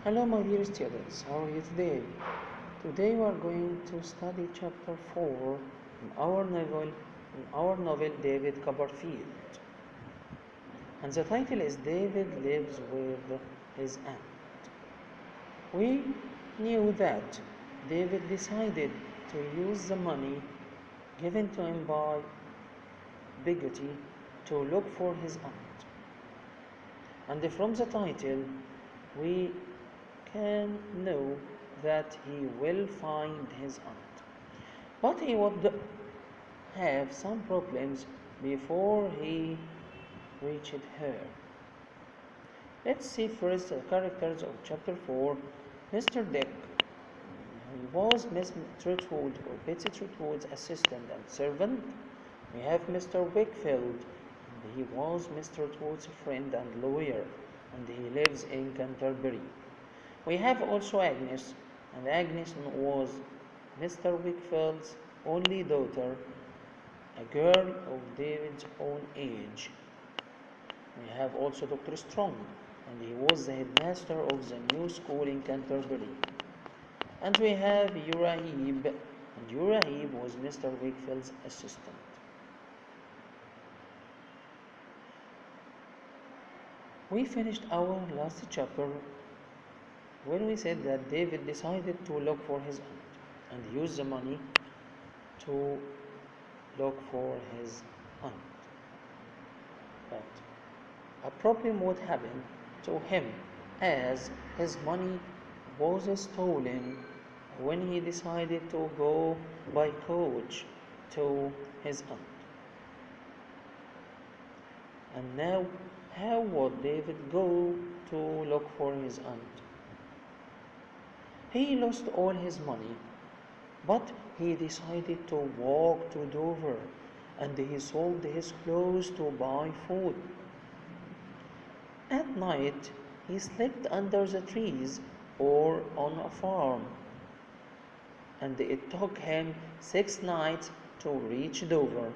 Hello my dear students, how are you today? Today we are going to study chapter 4 in our novel David Copperfield. And the title is David Lives with His Aunt. We knew that David decided to use the money given to him by Bigotty to look for his aunt. And from the title, we can know that he will find his aunt. But he would have some problems before he reached her. Let's see first the characters of chapter 4. Mr. Dick. He was Miss Trotwood or Betsy Trotwood's assistant and servant. We have Mr. Wakefield. And he was Mr. Trotwood's friend and lawyer, and he lives in Canterbury. We have also Agnes, and Agnes was Mr. Wakefield's only daughter, a girl of David's own age. We have also Dr. Strong, and he was the headmaster of the new school in Canterbury. And we have Urahib, and Urahib was Mr. Wakefield's assistant. We finished our last chapter when we said that David decided to look for his aunt and use the money to look for his aunt. But a problem would happen to him as his money was stolen when he decided to go by coach to his aunt. And now, how would David go to look for his aunt? He lost all his money, but he decided to walk to Dover, and he sold his clothes to buy food. At night, he slept under the trees or on a farm, and it took him 6 nights to reach Dover.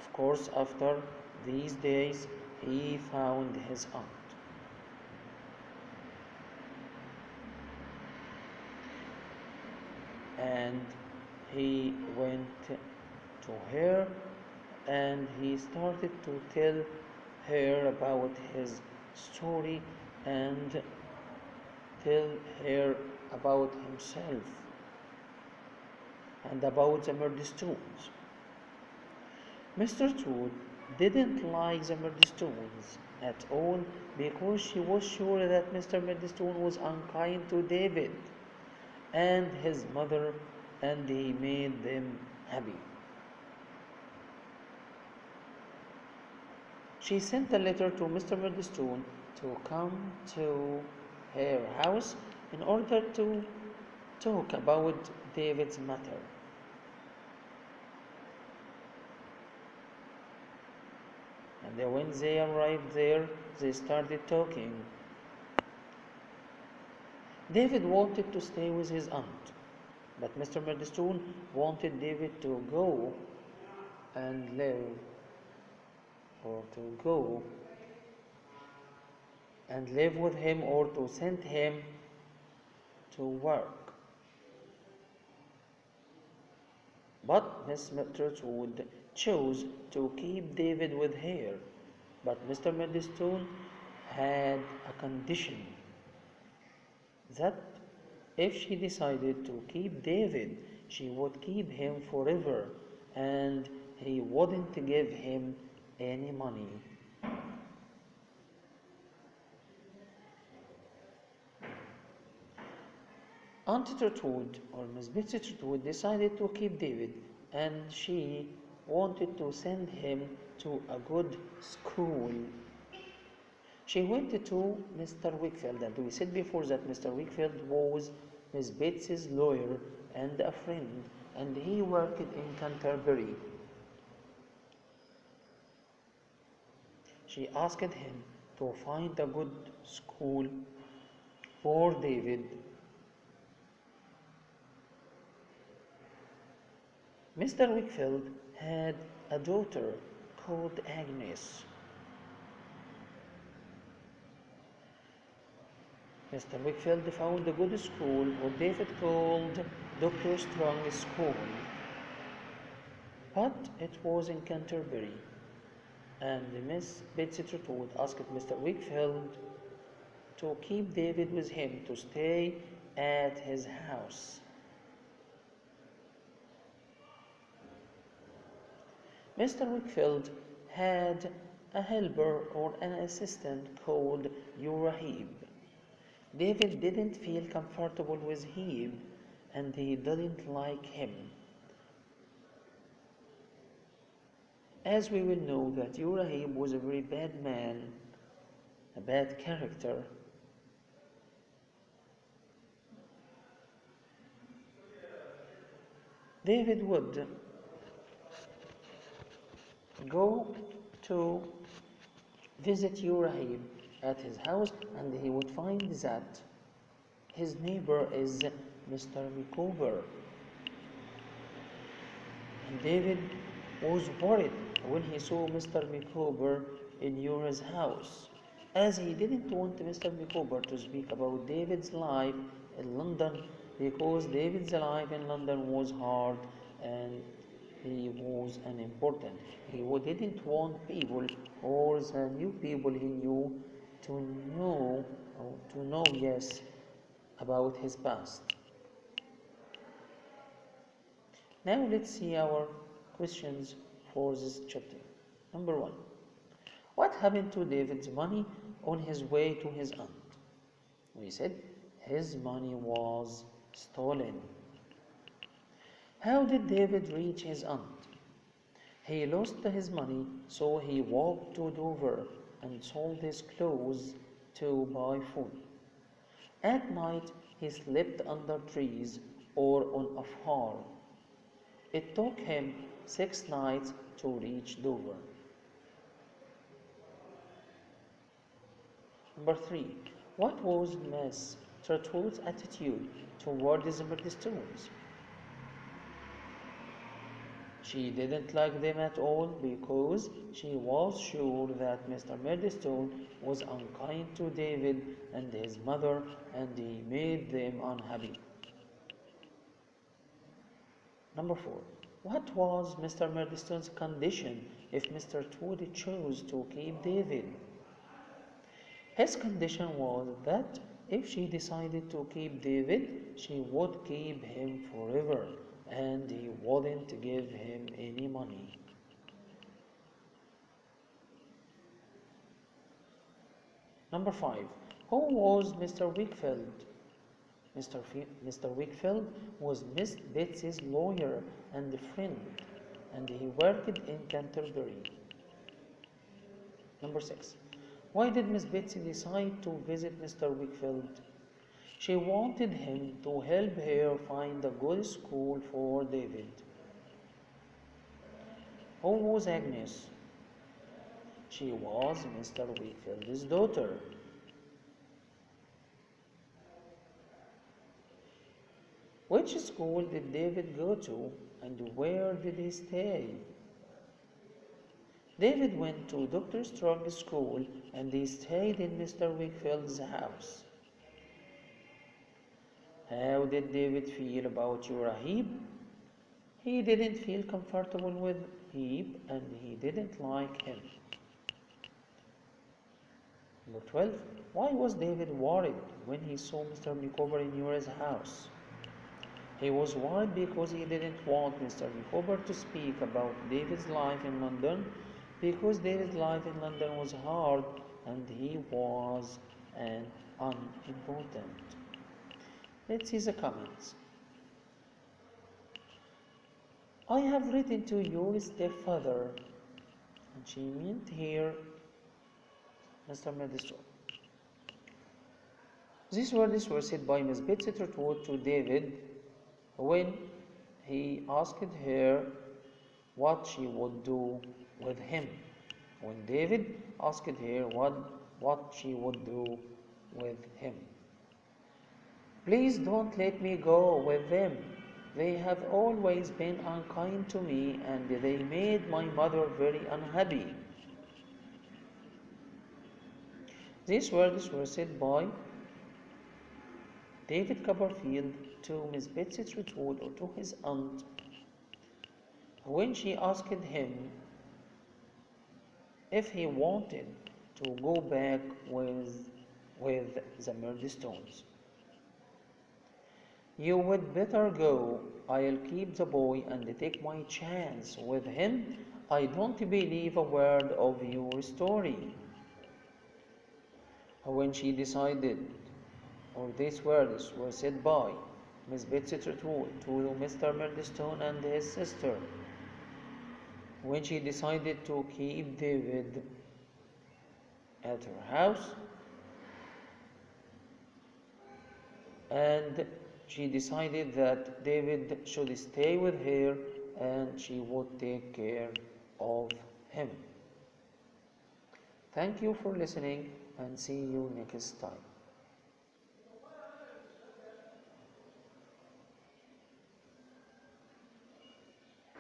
Of course, after these days, he found his aunt. And he went to her and he started to tell her about his story and tell her about himself and about the Murdstones. Mr. Toad didn't like the Murdstones at all because she was sure that Mr. Murdstone was unkind to David and his mother, and he made them happy. She sent a letter to Mr. Murdstone to come to her house in order to talk about David's matter. And when they arrived there, they started talking. David wanted to stay with his aunt, but Mr. Murdstone wanted David to go and live, or to go and live with him, or to send him to work. But Miss Trotwood chose to keep David with her. But Mr. Murdstone had a condition that if she decided to keep David, she would keep him forever and he wouldn't give him any money. Aunt Trotwood, or Miss Betsy Trotwood, decided to keep David, and she wanted to send him to a good school. She went to Mr. Wakefield, and we said before that Mr. Wakefield was Miss Betsy's lawyer and a friend, and he worked in Canterbury. She asked him to find a good school for David. Mr. Wakefield had a daughter called Agnes. Mr. Wickfield found a good school, what David called Dr. Strong's School, but it was in Canterbury, and Miss Betsy Trotwood asked Mr. Wickfield to keep David with him to stay at his house. Mr. Wickfield had a helper or an assistant called Urahib. David didn't feel comfortable with Hebe, and he didn't like him. As we will know that Urahib was a very bad man, a bad character. David would go to visit Urahib at his house, and he would find that his neighbor is Mr. Micawber. And David was worried when he saw Mr. Micawber in Uriah's house, as he didn't want Mr. Micawber to speak about David's life in London, because David's life in London was hard and he was unimportant. He didn't want people or the new people he knew to know, yes, about his past. Now let's see our questions for this chapter. Number 1. What happened to David's money on his way to his aunt? We said his money was stolen. How did David reach his aunt? He lost his money, so he walked to Dover and sold his clothes to buy food. At night, he slept under trees or on a farm. It took him 6 nights to reach Dover. Number 3. What was Miss Trotwood's attitude toward the Murdstones? She didn't like them at all because she was sure that Mr. Murdstone was unkind to David and his mother, and he made them unhappy. Number 4. What was Mr. Murdstone's condition if Mr. Trotwood chose to keep David? His condition was that if she decided to keep David, she would keep him forever, and he wouldn't give him any money. Number 5. Who was Mr. Wickfield? Mr. Wickfield was Miss Betsy's lawyer and friend, and he worked in Canterbury. Number 6. Why did Miss Betsy decide to visit Mr. Wickfield? She wanted him to help her find a good school for David. Who was Agnes? She was Mr. Wickfield's daughter. Which school did David go to, and where did he stay? David went to Dr. Strong's school, and he stayed in Mr. Wickfield's house. How did David feel about Urahib? He didn't feel comfortable with Hebe, and he didn't like him. Number 12. Why was David worried when he saw Mr. Micawber in Uriah's house? He was worried because he didn't want Mr. Micawber to speak about David's life in London, because David's life in London was hard and he was unimportant. Let's see the comments. I have written to your stepfather, and she meant here Mr. Murdstone. These words were said by Miss Betsy Trotwood to David when he asked her what she would do with him. When David asked her what she would do with him. Please don't let me go with them. They have always been unkind to me, and they made my mother very unhappy. These words were said by David Copperfield to Miss Betsy Trotwood, or to his aunt, when she asked him if he wanted to go back with the Murdstones. You would better go. I'll keep the boy and take my chance with him. I don't believe a word of your story. When she decided, or these words were said by Miss Betsy Trotwood to Mr. Murdstone and his sister, when she decided to keep David at her house, and she decided that David should stay with her and she would take care of him. Thank you for listening and see you next time.